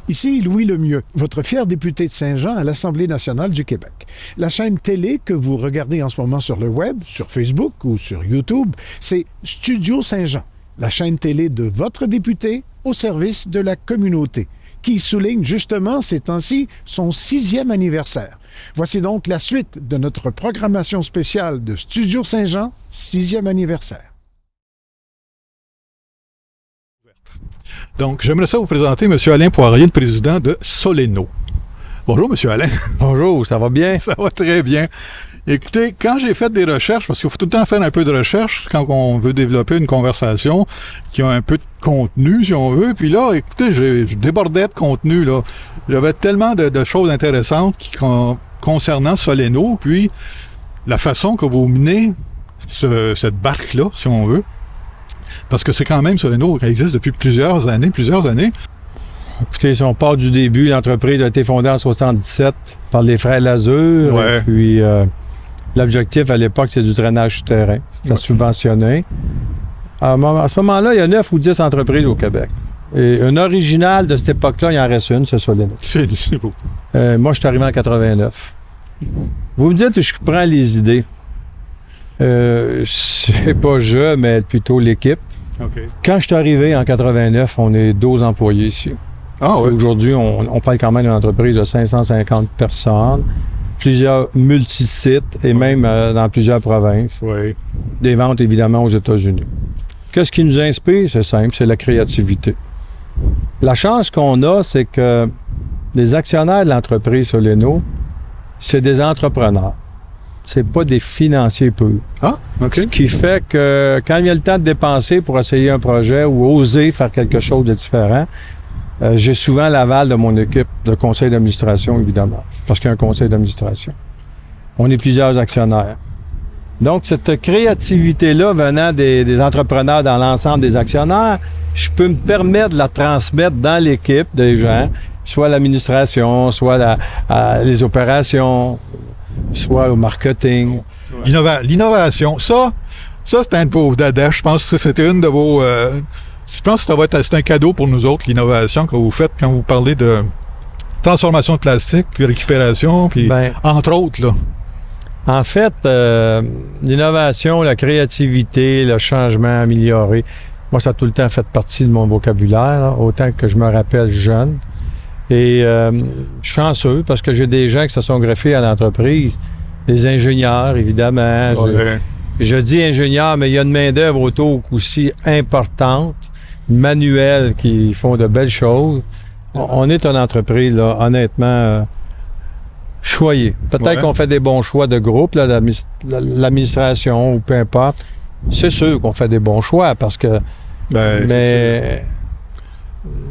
Ici Louis Lemieux, votre fier député de Saint-Jean à l'Assemblée nationale du Québec. La chaîne télé que vous regardez en ce moment sur le web, sur Facebook ou sur YouTube, c'est Studio Saint-Jean, la chaîne télé de votre député au service de la communauté, qui souligne justement ces temps-ci son 6e anniversaire. Voici donc la suite de notre programmation spéciale de Studio Saint-Jean, 6e anniversaire. Donc, j'aimerais ça vous présenter M. Alain Poirier, le président de Soleno. Bonjour, M. Alain. Bonjour, ça va bien? Ça va très bien. Écoutez, quand j'ai fait des recherches, parce qu'il faut tout le temps faire un peu de recherche quand on veut développer une conversation qui a un peu de contenu, si on veut, puis là, écoutez, je débordais de contenu, là. J'avais tellement de choses intéressantes concernant Soleno, puis la façon que vous menez cette barque-là, si on veut. Parce que c'est quand même Soleno qui existe depuis plusieurs années. Écoutez, si on part du début, l'entreprise a été fondée en 1977 par les frères Lazur. Ouais. Et puis, l'objectif à l'époque, c'est du drainage souterrain. C'était subventionné. À ce moment-là, il y a 9 ou 10 entreprises au Québec. Et une originale de cette époque-là, il en reste une, c'est Soleno. C'est beau. Moi, je suis arrivé en 89. Vous me dites que je prends les idées. C'est pas mais plutôt l'équipe. Okay. Quand je suis arrivé en 89, on est 12 employés ici. Ah oui. Aujourd'hui, on parle quand même d'une entreprise de 550 personnes, plusieurs multisites et même dans plusieurs provinces. Oui. Des ventes, évidemment, aux États-Unis. Qu'est-ce qui nous inspire? C'est simple, c'est la créativité. La chance qu'on a, c'est que les actionnaires de l'entreprise Soleno, c'est des entrepreneurs. C'est pas des financiers purs. Ah, OK. Ce qui fait que quand il y a le temps de dépenser pour essayer un projet ou oser faire quelque chose de différent, j'ai souvent l'aval de mon équipe de conseil d'administration, évidemment, parce qu'il y a un conseil d'administration. On est plusieurs actionnaires. Donc, cette créativité-là venant des entrepreneurs dans l'ensemble des actionnaires, je peux me permettre de la transmettre dans l'équipe des gens, soit l'administration, soit les opérations, soit au marketing. L'innovation, ça c'est un de vos dada. Je pense que c'était une de vos... je pense que c'est un cadeau pour nous autres, l'innovation que vous faites quand vous parlez de transformation de plastique, puis récupération, puis entre autres, là. En fait, l'innovation, la créativité, le changement amélioré, moi, ça a tout le temps fait partie de mon vocabulaire, là, autant que je me rappelle jeune. Et chanceux, parce que j'ai des gens qui se sont greffés à l'entreprise, des ingénieurs, évidemment. Ouais. Je dis ingénieurs, mais il y a une main-d'œuvre autour aussi importante, manuelle, qui font de belles choses. On est une entreprise, là, honnêtement, choyée. Peut-être qu'on fait des bons choix de groupe, là, l'administration ou peu importe. C'est sûr qu'on fait des bons choix parce que... mais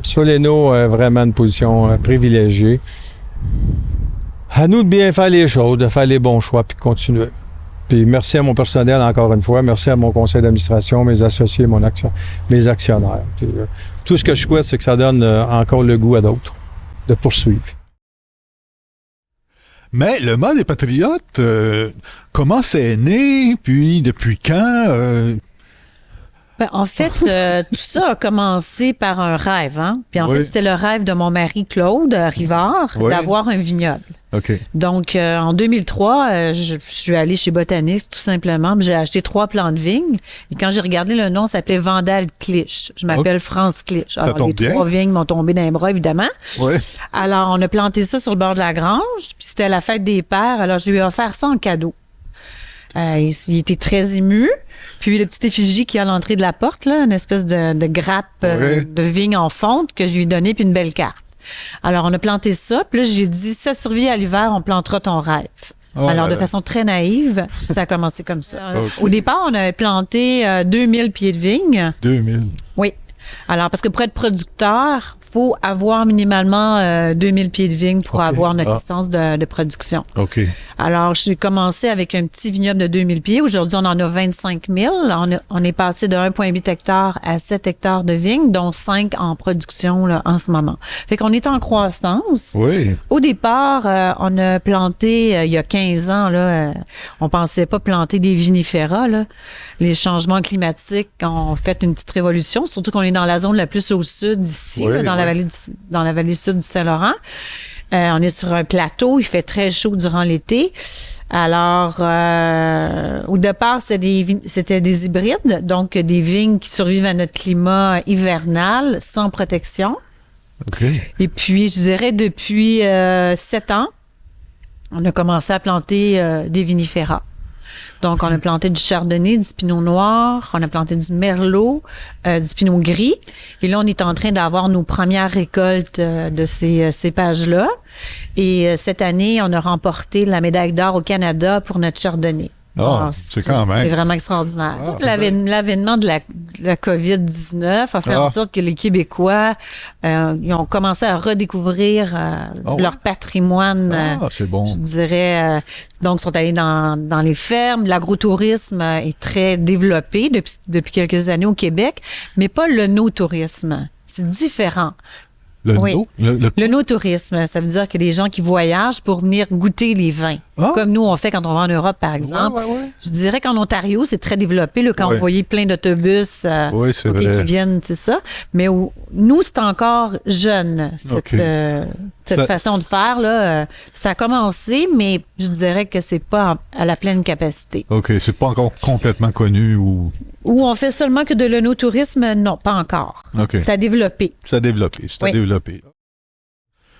Soleno a vraiment une position privilégiée. À nous de bien faire les choses, de faire les bons choix puis de continuer. Puis merci à mon personnel encore une fois, merci à mon conseil d'administration, mes associés, mes actionnaires. Puis, tout ce que je souhaite, c'est que ça donne encore le goût à d'autres de poursuivre. Mais le mât des Patriotes, comment c'est né, puis depuis quand? En fait, tout ça a commencé par un rêve. Hein? Puis en fait, c'était le rêve de mon mari Claude Rivard d'avoir un vignoble. Okay. Donc, en 2003, je suis allée chez Botanix, tout simplement. J'ai acheté 3 plants de vigne. Et quand j'ai regardé le nom, ça s'appelait Vandal Clich. Je m'appelle France Clich. Alors, les 3 vignes m'ont tombé dans les bras, évidemment. Ouais. Alors, on a planté ça sur le bord de la grange. Puis c'était la fête des pères. Alors, je lui ai offert ça en cadeau. Il était très ému. Puis le petit effigie qui est à l'entrée de la porte, là, une espèce de grappe de vigne en fonte que je lui ai donné, puis une belle carte. Alors, on a planté ça. Puis là, j'ai dit, si ça survit à l'hiver, on plantera ton rêve. Alors, de façon très naïve, ça a commencé comme ça. Okay. Au départ, on avait planté 2000 pieds de vigne. 2000? Oui. Alors, parce que pour être producteur, il faut avoir minimalement 2000 pieds de vigne pour avoir notre licence de production. OK. Alors, j'ai commencé avec un petit vignoble de 2000 pieds. Aujourd'hui, on en a 25 000. On est passé de 1,8 hectares à 7 hectares de vignes, dont 5 en production là, en ce moment. Fait qu'on est en croissance. Oui. Au départ, on a planté, il y a 15 ans, là, on pensait pas planter des vinifera. Là. Les changements climatiques ont fait une petite révolution, surtout qu'on est dans la zone la plus au sud d'ici, Oui, là, dans oui. dans la vallée sud du Saint-Laurent. On est sur un plateau, il fait très chaud durant l'été. Alors, au départ, c'était des hybrides, donc des vignes qui survivent à notre climat hivernal, sans protection. OK. Et puis, je dirais, depuis 7 ans, on a commencé à planter des vinifera. Donc, on a planté du chardonnay, du pinot noir, on a planté du merlot, du pinot gris. Et là, on est en train d'avoir nos premières récoltes de ces cépages-là. Et cette année, on a remporté la médaille d'or au Canada pour notre chardonnay. Ah, Alors, c'est quand même. C'est vraiment extraordinaire. Ah, L'avènement de la COVID-19 a fait en sorte que les Québécois ils ont commencé à redécouvrir leur patrimoine. C'est bon. Je dirais, donc, sont allés dans les fermes. L'agrotourisme est très développé depuis quelques années au Québec, mais pas le no-tourisme. C'est différent. Oui. Le no-tourisme, ça veut dire que des gens qui voyagent pour venir goûter les vins. Comme nous, on fait quand on va en Europe, par exemple. Ouais. Je dirais qu'en Ontario, c'est très développé, là, quand vous voyez plein d'autobus c'est vrai. qui viennent, c'est ça. Mais nous, c'est encore jeune, cette façon de faire. Là, ça a commencé, mais je dirais que c'est pas à la pleine capacité. OK, c'est pas encore complètement connu ou... Ou on fait seulement que de l'œnotourisme? Non, pas encore. OK. Ça a développé. C'est développé.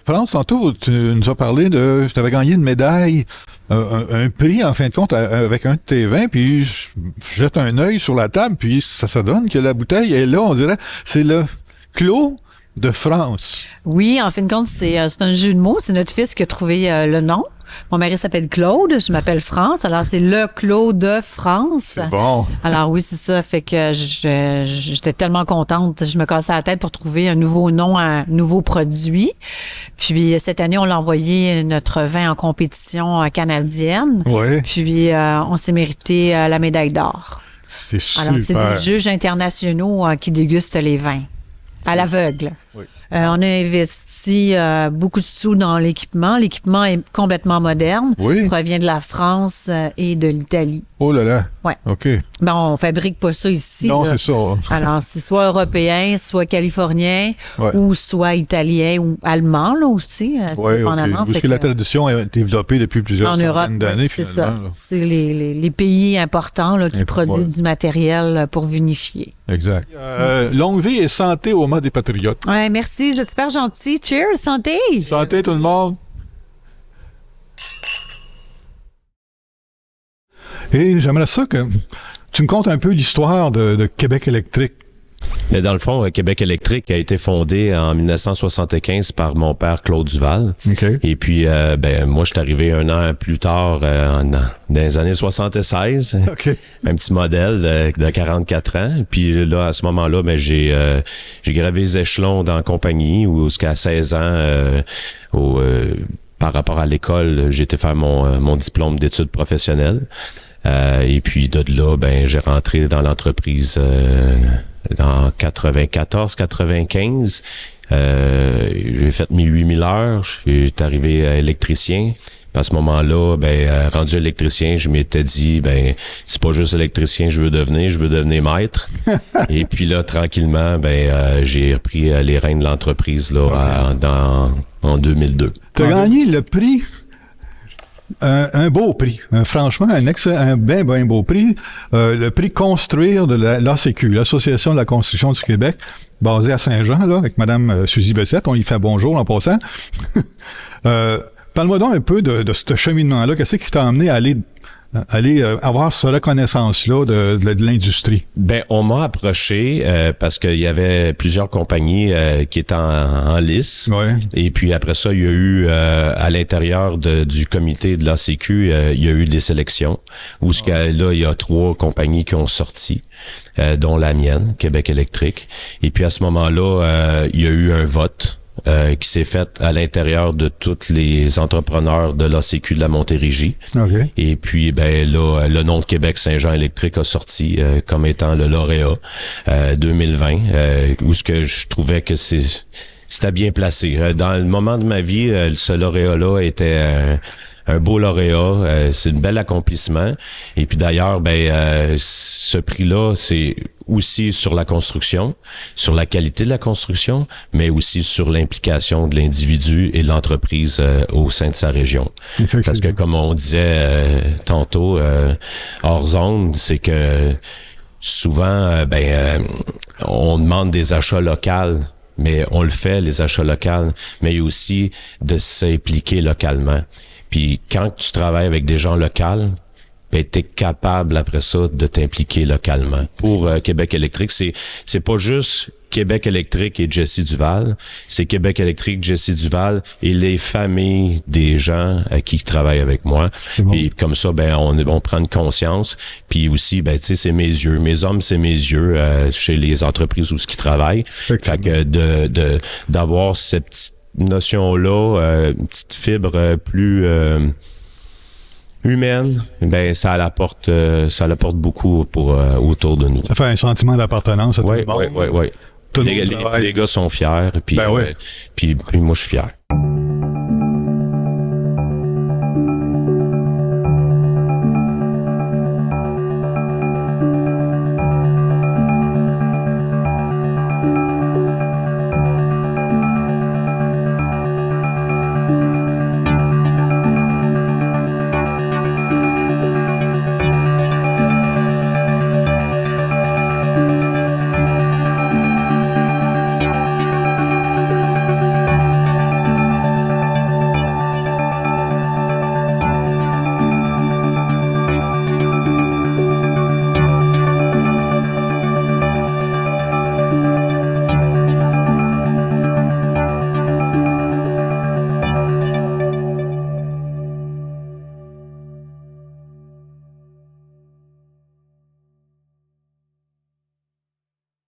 France, tantôt, tu nous as parlé de... Tu avais gagné une médaille, un prix, en fin de compte, avec un de tes vins, puis je jette un œil sur la table, puis ça donne que la bouteille est là, on dirait, c'est le Clos de France. Oui, en fin de compte, c'est un jeu de mots. C'est notre fils qui a trouvé le nom. Mon mari s'appelle Claude, je m'appelle France. Alors, c'est le Clos de France. C'est bon. Alors oui, c'est ça. Fait que j'étais tellement contente. Je me cassais la tête pour trouver un nouveau nom, un nouveau produit. Puis cette année, on l'a envoyé notre vin en compétition canadienne. Oui. Puis on s'est mérité la médaille d'or. C'est super. Alors, c'est des juges internationaux qui dégustent les vins à l'aveugle. Oui. On a investi beaucoup de sous dans l'équipement. L'équipement est complètement moderne. Oui. Il provient de la France et de l'Italie. Oh là là. Ouais. OK. Ben, on fabrique pas ça ici. Non, là. c'est ça. Alors, c'est soit européen, soit californien, ou soit italien ou allemand, là aussi. Oui, dépendamment. Parce que la tradition est développée depuis plusieurs centaines d'années, c'est finalement. ça. C'est les pays importants là, qui produisent du matériel pour vinifier. Exact. Longue vie et santé au mât des patriotes. Ouais, merci, vous êtes super gentil. Cheers, santé! Santé tout le monde! Et j'aimerais ça que tu me contes un peu l'histoire de Québec électrique. Mais dans le fond, Québec électrique a été fondé en 1975 par mon père Claude Duval. Okay. Et puis, moi, je suis arrivé un an plus tard, dans les années 76. Okay. Un petit modèle de 44 ans. Puis là, à ce moment-là, j'ai gravé les échelons dans la compagnie où, jusqu'à 16 ans, par rapport à l'école, j'ai été faire mon diplôme d'études professionnelles. Et puis de là, j'ai rentré dans l'entreprise en 94-95. J'ai fait mes 8000 heures. Je suis arrivé électricien. À ce moment-là, rendu électricien, je m'étais dit, c'est pas juste électricien que je veux devenir maître. Et puis là, tranquillement, j'ai repris les rênes de l'entreprise là, en 2002. Tu as gagné le prix, un beau prix, franchement, un bien beau prix, le prix Construire de l'ACQ, l'Association de la construction du Québec, basée à Saint-Jean, là, avec Mme Suzy Bessette. On y fait bonjour en passant. Parle-moi donc un peu de ce cheminement-là. Qu'est-ce qui t'a amené à aller avoir cette reconnaissance-là de l'industrie? On m'a approché parce qu'il y avait plusieurs compagnies qui étaient en lice. Ouais. Et puis après ça, il y a eu à l'intérieur du comité de l'ACQ, il y a eu des sélections où là, il y a 3 compagnies qui ont sorti, dont la mienne, Québec électrique. Et puis à ce moment-là, il y a eu un vote qui s'est fait à l'intérieur de tous les entrepreneurs de l'ACQ de la Montérégie. Okay. Et puis, là, le nom de Québec Saint-Jean électrique a sorti comme étant le lauréat 2020, où ce que je trouvais que c'était bien placé. Dans le moment de ma vie, ce lauréat-là était un beau lauréat, c'est un bel accomplissement. Et puis d'ailleurs, ce prix-là, c'est aussi sur la construction, sur la qualité de la construction, mais aussi sur l'implication de l'individu et de l'entreprise au sein de sa région. Parce que comme on disait tantôt, hors zone, c'est que souvent, on demande des achats locaux, mais on le fait, les achats locaux, mais il y a aussi de s'impliquer localement. Puis quand tu travailles avec des gens locaux, ben, t'es capable après ça de t'impliquer localement. Pour Québec électrique, c'est pas juste Québec électrique et Jesse Duval, c'est Québec électrique, Jesse Duval et les familles des gens qui travaillent avec moi. Bon. Et comme ça, ben on prend une conscience. Puis aussi, ben tu sais, c'est mes yeux, mes hommes, c'est mes yeux chez les entreprises où ce qui travaillent. Fait que d'avoir cette petite notion-là, une petite fibre plus humaine, ben ça l'apporte beaucoup pour autour de nous. Ça fait un sentiment d'appartenance à tout le monde. Oui. Les gars sont fiers, puis moi je suis fier.